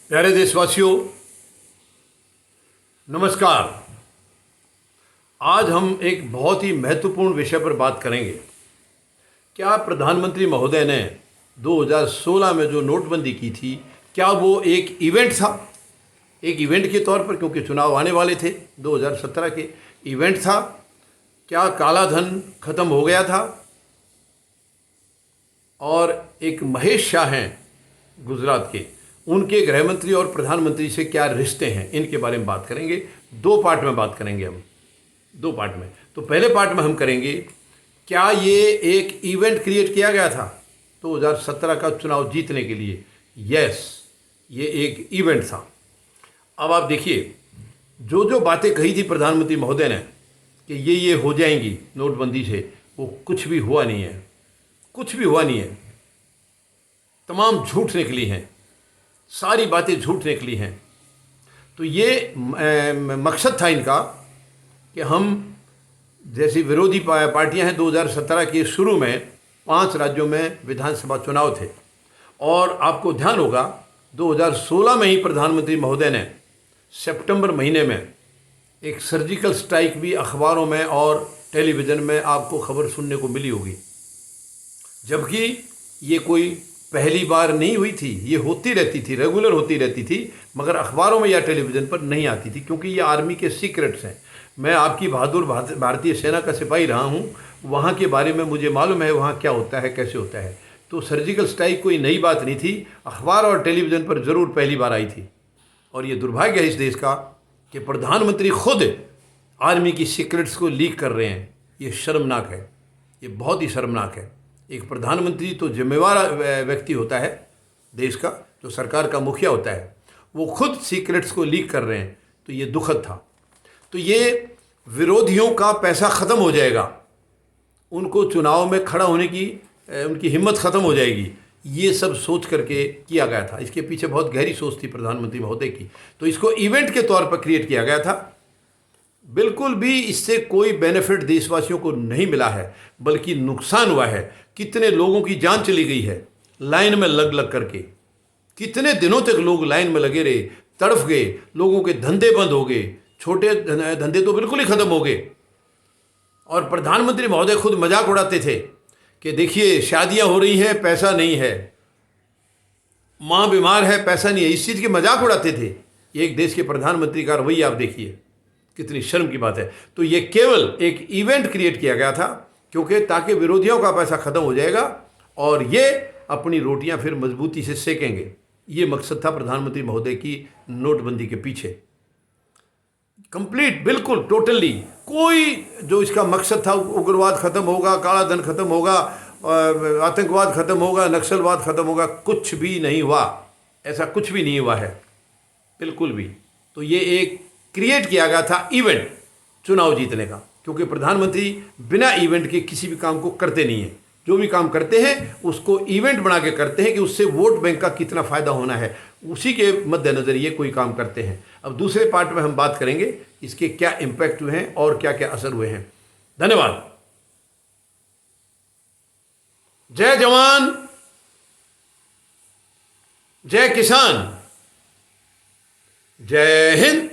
प्यारे देशवासियों, नमस्कार। आज हम एक बहुत ही महत्वपूर्ण विषय पर बात करेंगे। क्या प्रधानमंत्री महोदय ने 2016 में जो नोटबंदी की थी, क्या वो एक इवेंट था? एक इवेंट के तौर पर, क्योंकि चुनाव आने वाले थे 2017 के, इवेंट था? क्या काला धन खत्म हो गया था? और एक महेश शाह हैं गुजरात के, उनके गृह मंत्री और प्रधानमंत्री से क्या रिश्ते हैं, इनके बारे में बात करेंगे। दो पार्ट में बात करेंगे हम, दो पार्ट में। तो पहले पार्ट में हम करेंगे, क्या ये एक इवेंट क्रिएट किया गया था 2017 का चुनाव जीतने के लिए? यस, ये एक इवेंट था। अब आप देखिए, जो जो बातें कही थी प्रधानमंत्री महोदय ने कि ये हो जाएंगी नोटबंदी से, वो कुछ भी हुआ नहीं है। कुछ भी हुआ नहीं है। तमाम झूठ निकली हैं, सारी बातें झूठ निकली हैं। तो ये मकसद था इनका कि हम, जैसी विरोधी पार्टियां हैं, 2017 के शुरू में 5 राज्यों में विधानसभा चुनाव थे, और आपको ध्यान होगा 2016 में ही प्रधानमंत्री महोदय ने सितंबर महीने में एक सर्जिकल स्ट्राइक भी अखबारों में और टेलीविज़न में आपको खबर सुनने को मिली होगी। जबकि ये कोई पहली बार नहीं हुई थी, ये होती रहती थी, रेगुलर होती रहती थी, मगर अखबारों में या टेलीविज़न पर नहीं आती थी, क्योंकि ये आर्मी के सीक्रेट्स हैं। मैं आपकी बहादुर भारतीय सेना का सिपाही रहा हूँ, वहाँ के बारे में मुझे मालूम है वहाँ क्या होता है, कैसे होता है। तो सर्जिकल स्ट्राइक कोई नई बात नहीं थी, अखबार और टेलीविज़न पर ज़रूर पहली बार आई थी। और ये दुर्भाग्य है इस देश का कि प्रधानमंत्री खुद आर्मी की सीक्रेट्स को लीक कर रहे हैं। ये शर्मनाक है, ये बहुत ही शर्मनाक है। एक प्रधानमंत्री तो जिम्मेवार व्यक्ति होता है देश का, जो सरकार का मुखिया होता है, वो खुद सीक्रेट्स को लीक कर रहे हैं, तो ये दुखद था। तो ये विरोधियों का पैसा ख़त्म हो जाएगा, उनको चुनाव में खड़ा होने की उनकी हिम्मत ख़त्म हो जाएगी, ये सब सोच करके किया गया था। इसके पीछे बहुत गहरी सोच थी प्रधानमंत्री महोदय की। तो इसको इवेंट के तौर पर क्रिएट किया गया था। बिल्कुल भी इससे कोई बेनिफिट देशवासियों को नहीं मिला है, बल्कि नुकसान हुआ है। कितने लोगों की जान चली गई है लाइन में लग लग करके। कितने दिनों तक लोग लाइन में लगे रहे, तड़फ गए, लोगों के धंधे बंद हो गए, छोटे धंधे तो बिल्कुल ही ख़त्म हो गए। और प्रधानमंत्री महोदय खुद मजाक उड़ाते थे कि देखिए, शादियां हो रही हैं, पैसा नहीं है, माँ बीमार है, पैसा नहीं है। इस चीज़ के मजाक उड़ाते थे। एक देश के प्रधानमंत्री का रवैया आप देखिए, कितनी शर्म की बात है। तो ये केवल एक इवेंट क्रिएट किया गया था, क्योंकि ताकि विरोधियों का पैसा खत्म हो जाएगा और ये अपनी रोटियां फिर मजबूती से सेकेंगे। ये मकसद था प्रधानमंत्री महोदय की नोटबंदी के पीछे। कंप्लीट, बिल्कुल, टोटली कोई जो इसका मकसद था, उग्रवाद खत्म होगा, काला धन खत्म होगा, आतंकवाद खत्म होगा, नक्सलवाद खत्म होगा, कुछ भी नहीं हुआ। ऐसा कुछ भी नहीं हुआ है, बिल्कुल भी। तो ये एक क्रिएट किया गया था इवेंट चुनाव जीतने का, क्योंकि प्रधानमंत्री बिना इवेंट के किसी भी काम को करते नहीं हैं। जो भी काम करते हैं उसको इवेंट बना के करते हैं कि उससे वोट बैंक का कितना फ़ायदा होना है, उसी के मद्देनज़र ये कोई काम करते हैं। अब दूसरे पार्ट में हम बात करेंगे इसके क्या इम्पैक्ट हुए हैं और क्या क्या असर हुए हैं। धन्यवाद। जय जवान, जय किसान, जय हिंद।